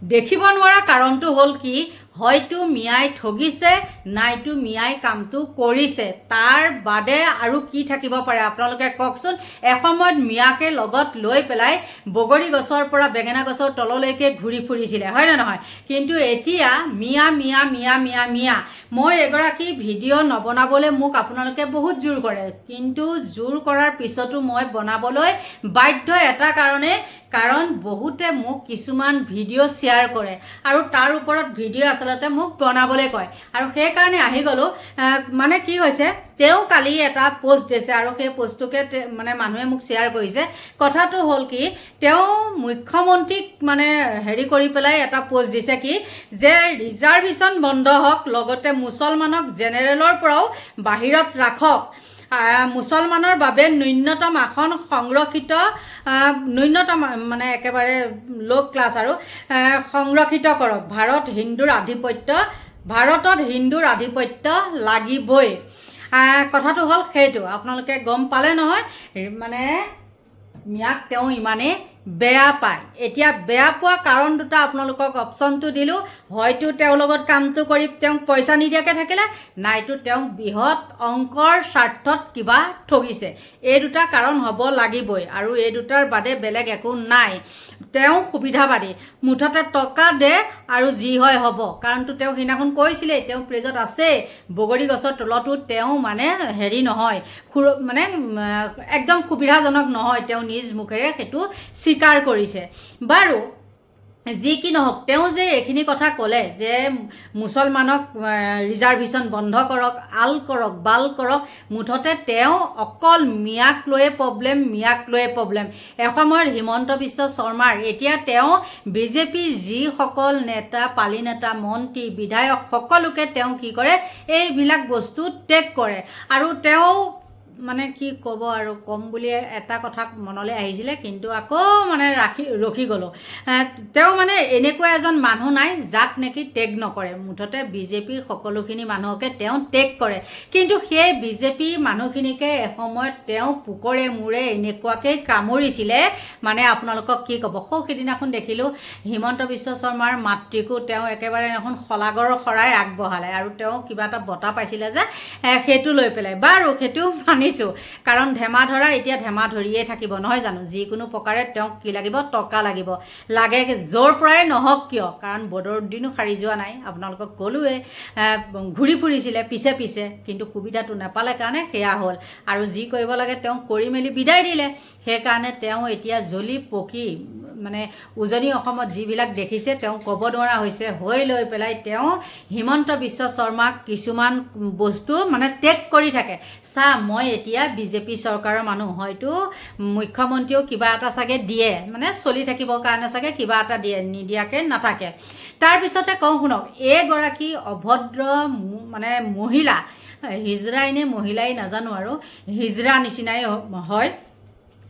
দেখিব নোৱাৰা কাৰণটো হ'ল কি হয়তো মিয়াই ঠগিছে নাইতো মিয়াই কামটো কৰিছে তাৰ বাদে আৰু কি থাকিব পাৰে আপোনালোকে কওকচোন এসময়ত মিয়াকে লগত লৈ পেলাই বগৰী গছৰ পৰা বেঙেনা গছৰ তললৈকে ঘূৰি ফুৰিছিলে হয় না নহয় কিন্তু এতিয়া মিয়া মিয়া মিয়া মিয়া মিয়া মই এগৰাকী ভিডিঅ' নবনাবলৈ মোক আপোনালোকে বহুত জোৰ কৰে কিন্তু জোৰ কৰাৰ পিছতো মই বনাবলৈ বাধ্য এটা কাৰণ বহুতে মোক কিছুমান ভিডিঅ' শ্বেয়াৰ কৰে আৰু তাৰ ওপৰত ভিডিঅ' আচলতে মোক বনাবলৈ কয় আৰু সেই কাৰণে আহি গলো মানে কি হৈছে তেও কালি এটা পোষ্ট দিছে আৰু সেই পোষ্টটোকে মানে মানুহে মোক শ্বেয়াৰ কৰিছে কথাটো হ'ল কি তেও মুখ্যমন্ত্ৰীক মানে হেৰি কৰি পেলাই এটা পোষ্ট দিছে কি যে ৰিজাৰ্ভেশ্যন বন্ধ হওক লগতে মুছলমানক জেনেৰেলৰ পৰাও বাহিৰত ৰাখক মুছলমানৰ বাবে ন্যূনতম আসন সংৰক্ষিত ন্যূনতম মানে একেবাৰে ল' ক্লাছ আৰু সংৰক্ষিত কৰক ভাৰতত হিন্দুৰ আধিপত্য লাগিবই কথাটো হ'ল সেইটো আপোনালোকে গম পালে নহয় মানে মিয়াক তেওঁ ইমানেই বেয়া পায় এতিয়া বেয়া পোৱা কাৰণ দুটা আপোনালোকক অপশ্যনটো দিলোঁ হয়তো তেওঁৰ লগত কামটো কৰি তেওঁক পইচা নিদিয়াকৈ থাকিলে নাইতো তেওঁক বৃহৎ অংকৰ স্বাৰ্থত কিবা ঠগিছে এই দুটা কাৰণ হ'ব লাগিবই আৰু এই দুটাৰ বাদে বেলেগ একো নাই তেওঁ সুবিধাবাদী মুঠতে টকা দে আৰু যি হয় হ'ব কাৰণটো তেওঁ সিদিনাখন কৈছিলে তেওঁ প্ৰেজত আছে বগৰী গছৰ তলতো তেওঁ মানে হেৰি নহয় মানে একদম সুবিধাজনক নহয় তেওঁ নিজ মুখেৰে সেইটো স্বীকাৰ কৰিছে বাৰু যি কি নহওক তেওঁ যে এইখিনি কথা ক'লে যে মুছলমানক ৰিজাৰ্ভেশ্যন বন্ধ কৰক আল কৰক বাল কৰক মুঠতে তেওঁ অকল মিয়াক লৈয়ে প্ৰব্লেম এসময়ত হিমন্ত বিশ্ব শৰ্মাৰ এতিয়া তেওঁ বিজেপিৰ যিসকল নেতা পালি নেতা মন্ত্ৰী বিধায়ক সকলোকে তেওঁ কি কৰে এইবিলাক বস্তু টেক কৰে আৰু তেওঁ মানে কি ক'ব আৰু কম বুলি এটা কথা মনলৈ আহিছিলে কিন্তু আকৌ মানে ৰখি গ'লোঁ তেওঁ মানে এনেকুৱা এজন মানুহ নাই যাক নেকি টেগ নকৰে মুঠতে বিজেপিৰ সকলোখিনি মানুহকে তেওঁ টেগ কৰে কিন্তু সেই বিজেপিৰ মানুহখিনিকে এসময়ত তেওঁ পোকৰে মূৰে এনেকুৱাকৈ কামুৰিছিলে মানে আপোনালোকক কি ক'ব সেইদিনাখন দেখিলোঁ হিমন্ত বিশ্ব শৰ্মাৰ মাতৃকো তেওঁ একেবাৰে এখন শলাগৰ শৰাই আগবঢ়ালে আৰু তেওঁ কিবা এটা বঁটা পাইছিলে যে সেইটো লৈ পেলাই বাৰু সেইটো কাৰণ ধেমা ধৰা এতিয়া ধেমা ধৰিয়ে থাকিব নহয় জানো যিকোনো প্ৰকাৰে তেওঁক কি লাগিব টকা লাগে য'ৰ পৰাই নহওক কিয় কাৰণ বদৰুদ্দিনো সাৰি যোৱা নাই আপোনালোকক ক'লোৱে ঘূৰি ফুৰিছিলে পিছে কিন্তু সুবিধাটো নাপালে কাৰণে সেয়া হ'ল আৰু যি কৰিব লাগে তেওঁ কৰি মেলি বিদায় দিলে সেইকাৰণে তেওঁ এতিয়া জ্বলি পকি মানে উজনি অসমত যিবিলাক দেখিছে তেওঁ ক'ব নোৱাৰা হৈছে হৈ লৈ পেলাই তেওঁ হিমন্ত বিশ্ব শৰ্মাক কিছুমান বস্তু মানে টেক কৰি থাকে মই এতিয়া বিজেপি চৰকাৰৰ মানুহ হয়তো মুখ্যমন্ত্ৰীও কিবা এটা চাগে দিয়ে মানে চলি থাকিবৰ কাৰণে চাগে কিবা এটা দিয়ে নিদিয়াকৈ নাথাকে তাৰপিছতে কওঁ শুনক এইগৰাকী অভদ্ৰ মানে মহিলা হিজৰাই নে মহিলাই নাজানো আৰু হিজৰা নিচিনাই হয়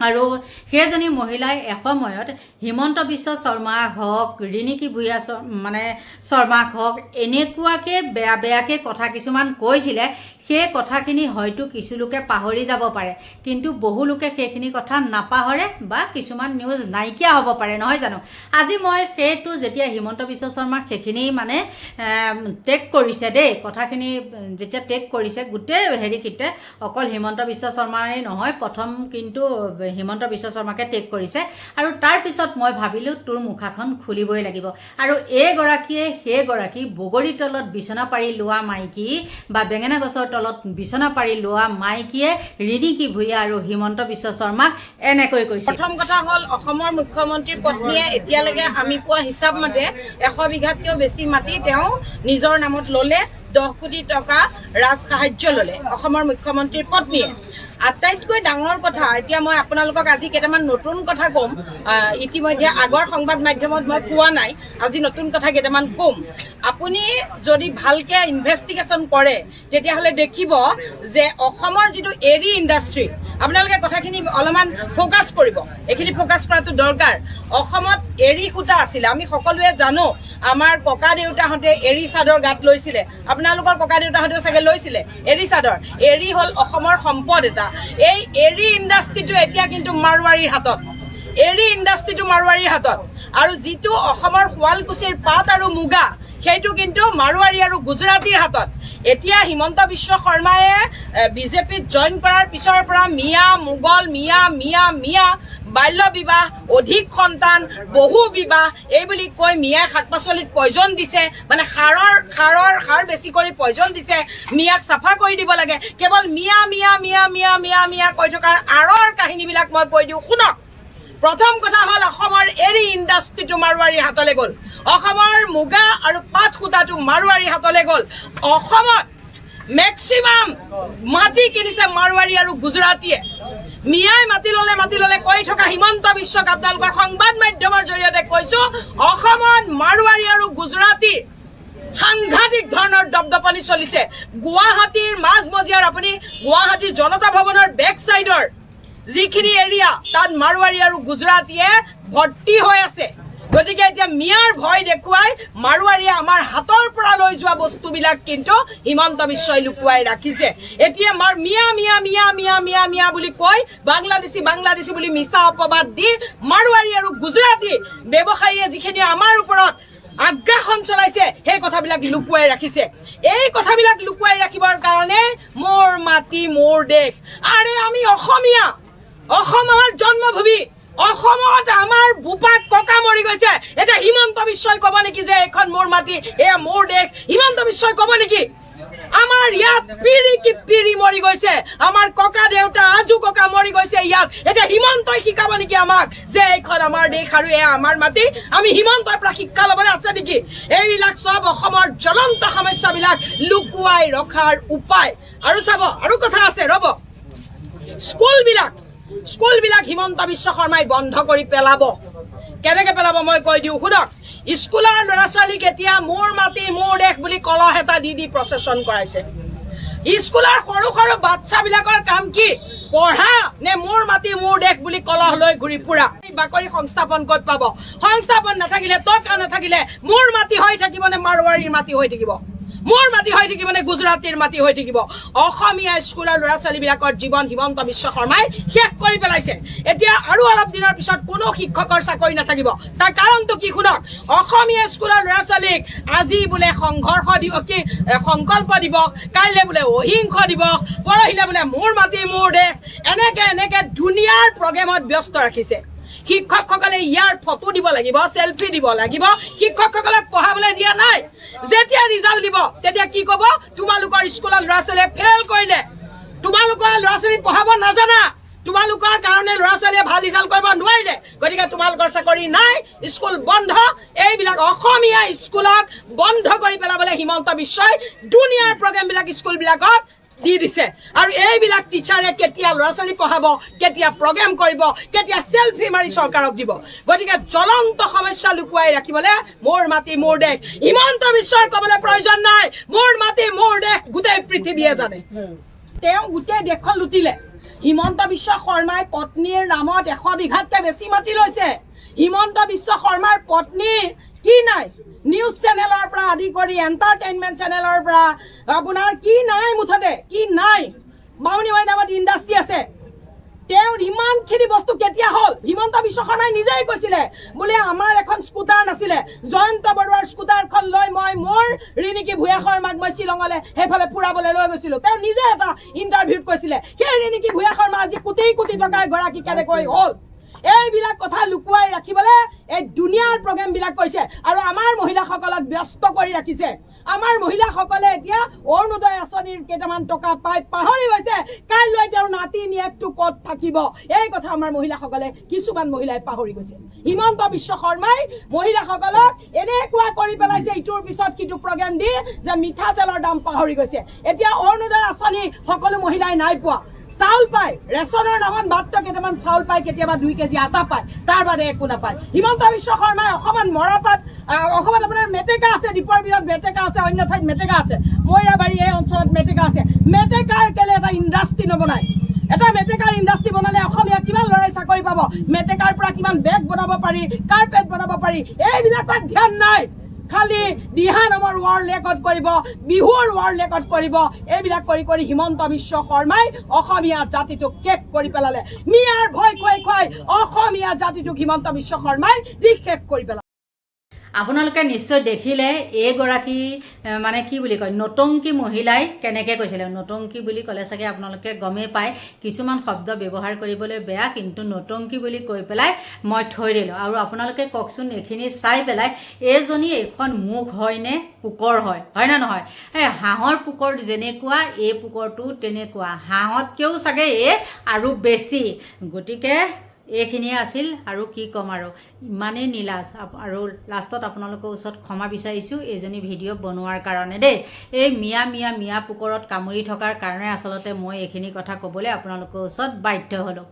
আৰু সেইজনী মহিলাই এসময়ত হিমন্ত বিশ্ব শৰ্মাক হওক ৰিণিকী ভূঞা মানে শৰ্মাক হওক এনেকুৱাকৈ বেয়াকৈ কথা কিছুমান কৈছিলে সেই কথাখিনি হয়তো কিছু লোকে পাহৰি যাব পাৰে কিন্তু বহু লোকে সেইখিনি কথা নাপাহৰে বা কিছুমান নিউজ নাইকিয়া হ'ব পাৰে নহয় জানো আজি মই সেইটো যেতিয়া হিমন্ত বিশ্ব শৰ্মাক সেইখিনি মানে টেক কৰিছে দেই কথাখিনি যেতিয়া টেক কৰিছে গোটেই হেৰিকিতে অকল হিমন্ত বিশ্ব শৰ্মাই নহয় প্ৰথম কিন্তু হিমন্ত বিশ্ব শৰ্মাকে টেক কৰিছে আৰু তাৰপিছত মই ভাবিলোঁ তোৰ মুখাখন খুলিবই লাগিব আৰু এইগৰাকীয়ে সেইগৰাকী বগৰী তলত বিচনা পাৰি লোৱা মাইকী বা বেঙেনা গছৰ তলত বিচনা পাৰি লোৱা মাইকীয়ে ৰিণিকী ভূঞা আৰু হিমন্ত বিশ্ব শৰ্মাক এনেকৈ কৈছে প্ৰথম কথা হ'ল অসমৰ মুখ্যমন্ত্ৰীৰ পত্নীয়ে এতিয়ালৈকে আমি পোৱা হিচাপ মতে 100 বিঘাতকৈও বেছি মাটি তেওঁ নিজৰ নামত ল'লে 10 কোটি টকা ৰাজ সাহায্য ল'লে অসমৰ মুখ্যমন্ত্ৰীৰ পত্নীয়ে আটাইতকৈ ডাঙৰ কথা এতিয়া মই আপোনালোকক আজি কেইটামান নতুন কথা ক'ম ইতিমধ্যে আগৰ সংবাদ মাধ্যমত মই কোৱা নাই আজি নতুন কথা কেইটামান ক'ম আপুনি যদি ভালকৈ ইনভেষ্টিগেশ্যন কৰে তেতিয়াহ'লে দেখিব যে অসমৰ যিটো এৰী ইণ্ডাষ্ট্ৰী আপোনালোকে কথাখিনি অলপমান ফ'কাছ কৰিব এইখিনি ফ'কাছ কৰাটো দৰকাৰ অসমত এৰী সূতা আছিলে আমি সকলোৱে জানো আমাৰ ককা দেউতাহঁতে এৰী চাদৰ গাত লৈছিলে আপোনালোকৰ ককা দেউতাহঁতেও চাগে লৈছিলে এৰী চাদৰ এৰী হ'ল অসমৰ সম্পদ এটা এই এৰী ইণ্ডাষ্ট্ৰীটো এতিয়া কিন্তু মাৰোৱাৰীৰ হাতত এৰী ইণ্ডাষ্ট্ৰিটো মাৰোৱাৰীৰ হাতত আৰু যিটো অসমৰ শুৱালকুছিৰ পাট আৰু মুগা সেইটো কিন্তু মাৰোৱাৰী আৰু গুজৰাটীৰ হাতত। এতিয়া হিমন্ত বিশ্ব শৰ্মায়ে বিজেপিত জইন কৰাৰ পিছৰ পৰা মিয়া মোগল মিয়া বাল্য বিবাহ, অধিক সন্তান, বহু বিবাহ এই বুলি কৈ মিয়াই শাক পাচলিত পয়জন দিছে, মানে সাৰ বেছি কৰি পয়জন দিছে। মিয়াক চাফা কৰি দিব লাগে। কেৱল মিয়া কৈ থকাৰ আঁৰৰ কাহিনীবিলাক মই কৈ দিওঁ শুনক। প্ৰথম কথা হ'ল অসমৰ এৰী ইণ্ডাষ্ট্ৰিটো মাৰোৱাৰীৰ হাতলৈ গ'ল। অসমৰ মুগা আৰু পাট সূতাটো মাৰোৱাৰীৰ হাতলৈ গ'ল। অসমত মেক্সিমাম মাটি কিনিছে মাৰোৱাৰী আৰু গুজৰাটীয়ে। মিয়াই মাটি ললে কৈ থকা হিমন্ত বিশ্বক আপোনালোকৰ সংবাদ মাধ্যমৰ জৰিয়তে কৈছো, অসমত মাৰোৱাৰী আৰু গুজৰাটী সাংঘাতিক ধৰণৰ দপদপনি চলিছে। গুৱাহাটীৰ মাজমজিয়াৰ আপুনি গুৱাহাটী জনতা ভৱনৰ বেক চাইডৰ যিখিনি এৰিয়া তাত মাৰোৱাৰী আৰু গুজৰাটীয়ে ভৰ্তি হৈ আছে। গতিকে এতিয়া মিয়াৰ ভয় দেখুৱাই মাৰোৱাৰীয়ে আমাৰ হাতৰ পৰা লৈ যোৱা বস্তুবিলাক কিন্তু হিমন্ত বিশ্বই লুকুৱাই ৰাখিছে। এতিয়া মিয়া বুলি কৈ বাংলাদেশী বুলি মিছা অপবাদ দি মাৰোৱাৰী আৰু গুজৰাটী ব্যৱসায়ীয়ে যিখিনি আমাৰ ওপৰত আগ্ৰাসন চলাইছে সেই কথাবিলাক লুকুৱাই ৰাখিছে। এই কথাবিলাক লুকুৱাই ৰাখিবৰ কাৰণে মোৰ মাটি মোৰ দেশ। আৰে আমি অসমীয়া, অসম আমাৰ জন্মভূমি। অসমত আমাৰ বোপাক ককা মৰি গৈছে। এতিয়া হিমন্ত বিশ্বই কব নেকি যে এখন মোৰ মাটি, এয়া মোৰ দেশ? হিমন্ত বিশ্বই কব নেকি? আমাৰ ইয়াত পিৰি মৰি গৈছে, আমাৰ ককা দেউতা আজু ককা মৰি গৈছে ইয়াত। এতিয়া হিমন্তই শিকাব নেকি আমাক যে এইখন আমাৰ দেশ আৰু এয়া আমাৰ মাটি? আমি হিমন্তৰ পৰা শিক্ষা ল'বলৈ আছে নেকি? এইবিলাক চব অসমৰ জ্বলন্ত সমস্যাবিলাক লুকুৱাই ৰখাৰ উপায়। আৰু চাব, আৰু কথা আছে ৰব, স্কুলবিলাক হিমন্ত বিশ্ব শৰ্মাই বন্ধ কৰি পেলাব। কেনেকে পেলাব মই কৈ দিওঁ শুনক। স্কুলৰ ল'ৰা ছোৱালীক এতিয়া মোৰ মাটি মোৰ দেশ বুলি কলহ এটা দি প্ৰচেছন কৰাইছে। স্কুলৰ সৰু সৰু বাচ্চাবিলাকৰ কাম কি? পঢ়া নে মোৰ মাটি মোৰ দেশ বুলি কলহ লৈ ঘূৰি ফুৰা? বাকৰি সংস্থাপন ক'ত পাব? সংস্থাপন নাথাকিলে, টকা নাথাকিলে মোৰ মাটি হৈ থাকিব নে মাৰোৱাৰীৰ মাটি হৈ থাকিব? মোৰ মাটি হৈ থাকিব নে গুজৰাটীৰ মাটি হৈ থাকিব? অসমীয়া স্কুলৰ ল'ৰা ছোৱালীবিলাকৰ জীৱন হিমন্ত বিশ্ব শৰ্মাই শেষ কৰি পেলাইছে। এতিয়া আৰু অলপ দিনৰ পিছত কোনো শিক্ষকৰ চাকৰি নাথাকিব। তাৰ কাৰণটো কি শুনক। অসমীয়া স্কুলৰ ল'ৰা ছোৱালীক আজি বোলে সংঘৰ্ষ দিৱস, সংকল্প দিৱস, কাইলে বোলে অহিংস দিৱস, পৰহিলে বোলে মোৰ মাটি মোৰ দেশ, এনেকে দুনিয়াৰ প্ৰগ্ৰেমত ব্যস্ত ৰাখিছে। শিক্ষকসকলে ইয়াৰ ফটো দিব লাগিব, সেলফি দিব লাগিব। শিক্ষকসকলক পঢ়াবলৈ দিয়া নাই। যেতিয়া ৰিজাল্ট দিব তেতিয়া কি কব? তোমালোকৰ স্কুলৰ ল'ৰা ছোৱালীয়ে ফেল কৰিলে, তোমালোকৰ ল'ৰা ছোৱালী পঢ়াব নাজানা, তোমালোকৰ কাৰণে ল'ৰা ছোৱালীয়ে ভাল ৰিজাল্ট কৰিব নোৱাৰিলে, গতিকে তোমালোকৰ চাকৰি নাই, স্কুল বন্ধ। এইবিলাক অসমীয়া স্কুলক বন্ধ কৰি পেলাবলৈ হিমন্ত বিশ্বই দুনিয়াৰ প্ৰগ্ৰেমবিলাক স্কুলবিলাকত দি দিছে। আৰু এইবিলাক টিচাৰে কেতিয়া ল'ৰা ছোৱালী পঢ়াব, কেতিয়া প্ৰগ্ৰেম কৰিব, কেতিয়া সেলফি মাৰি চৰকাৰক দিব? গতিকে জ্বলন্ত সমস্যা লুকুৱাই ৰাখিবলৈ মোৰ মাটি মোৰ দেশ হিমন্ত বিশ্বই কবলৈ প্ৰয়োজন নাই। মোৰ মাটি মোৰ দেশ গোটেই পৃথিৱীয়ে জানে। তেওঁ গোটেই দেশখন লুটিলে। হিমন্ত বিশ্ব শৰ্মাই পত্নীৰ নামত 100 বিঘাতকৈ বেছি মাটি লৈছে। হিমন্ত বিশ্ব শৰ্মাৰ পত্নীৰ কি নাই? নিউজ চেনেলৰ পৰা আদি কৰি এণ্টাৰটেইনমেণ্ট চেনেলৰ পৰা আপোনাৰ কি নাই? মুঠতে কি নাই? বামুণী মৈদামত ইণ্ডাষ্ট্ৰি আছে। তেওঁৰ ইমানখিনি বস্তু কেতিয়া হ'ল? হিমন্ত বিশ্ব শৰ্মাই নিজেই কৈছিলে বোলে আমাৰ এখন স্কুটাৰ নাছিলে, জয়ন্ত বৰুৱাৰ স্কুটাৰখন লৈ মই মোৰ ৰিণিকী ভূঞা শৰ্মাক মই শ্বিলঙলৈ সেইফালে ফুৰাবলৈ লৈ গৈছিলো। তেওঁ নিজে এটা ইণ্টাৰভিউত কৈছিলে। সেই ৰিণিকী ভূঞা শৰ্মা আজি কোটি কোটি টকাৰ গৰাকী কেনেকৈ হ'ল? এইবিলাক কথা লুকুৱাই ৰাখিবলৈ এই দুনিয়াৰ প্ৰগ্ৰেমবিলাক কৰিছে আৰু আমাৰ মহিলাসকলক ব্যস্ত কৰি ৰাখিছে। আমাৰ মহিলাসকলে এতিয়া অৰুণোদয় আঁচনিৰ কেইটামান টকা পাই পাহৰি গৈছে কাইলৈ তেওঁৰ নাতি নিয়েকটো ক'ত থাকিব। এই কথা আমাৰ মহিলাসকলে, কিছুমান মহিলাই পাহৰি গৈছে। হিমন্ত বিশ্ব শৰ্মাই মহিলাসকলক এনেকুৱা কৰি পেলাইছে ইটোৰ পিছত সিটো প্ৰগ্ৰেম দি যে মিঠাতেলৰ দাম পাহৰি গৈছে। এতিয়া অৰুণোদয় আঁচনি সকলো মহিলাই নাই পোৱা। চাউল পায়, ৰেচনৰ নামত মাত্ৰ কেইটামান চাউল পায়, কেতিয়াবা 2 কেজি আটা পায়, তাৰ বাদে একো নাপায়। হিমন্ত বিশ্ব শৰ্মাই অসমত মৰাপাট, অসমত আপোনাৰ মেটেকা আছে, দীপৰ বিলত মেটেকা আছে, অন্য ঠাইত মেটেকা আছে, মৈৰাবাৰী এই অঞ্চলত মেটেকা আছে। মেটেকাৰ কেলে এটা ইণ্ডাষ্ট্ৰি নবনায়? এটা মেটেকাৰ ইণ্ডাষ্ট্ৰি বনালে অসমীয়া কিমান ল'ৰাই চাকৰি পাব? মেটেকাৰ পৰা কিমান বেগ বনাব পাৰি, কাৰ্পেট বনাব পাৰি, এইবিলাকত ধ্যান নাই। খালি দিহা নামৰ ৱৰ্ল্ড ৰেকৰ্ড কৰিব, বিহুৰ ৱৰ্ল্ড ৰেকৰ্ড কৰিব। এইবিলাক কৰি কৰি হিমন্ত বিশ্ব শৰ্মাই অসমীয়া জাতিটোক শেষ কৰি পেলালে। মিয়াৰ ভয় খুৱাই খুৱাই অসমীয়া জাতিটোক হিমন্ত বিশ্ব শৰ্মাই শেষ কৰি পেলালে। আপোনালোকে নিশ্চয় দেখিলে এইগৰাকী মানে কি বুলি কয় নটংকী মহিলাই কেনেকৈ কৈছিলে। নটংকী বুলি ক'লে চাগে আপোনালোকে গমেই পায়, কিছুমান শব্দ ব্যৱহাৰ কৰিবলৈ বেয়া, কিন্তু নটংকী বুলি কৈ পেলাই মই থৈ দিলোঁ। আৰু আপোনালোকে কওকচোন, এইখিনি চাই পেলাই এইজনী এইখন মুখ হয়নে পোকৰ হয়, হয় নে নহয়? এই হাঁহৰ পোকৰ যেনেকুৱা এই পোকৰটো তেনেকুৱা, হাঁহতকৈও চাগে এই আৰু বেছি। গতিকে এইখিনিয়ে আছিল, আৰু কি ক'ম আৰু, ইমানেই নিলাজ। আৰু লাষ্টত আপোনালোকৰ ওচৰত ক্ষমা বিচাৰিছোঁ এইজনী ভিডিঅ' বনোৱাৰ কাৰণে দেই। এই মিয়া পোকৰত কামুৰি থকাৰ কাৰণে আচলতে মই এইখিনি কথা ক'বলৈ আপোনালোকৰ ওচৰত বাধ্য হ'লোঁ।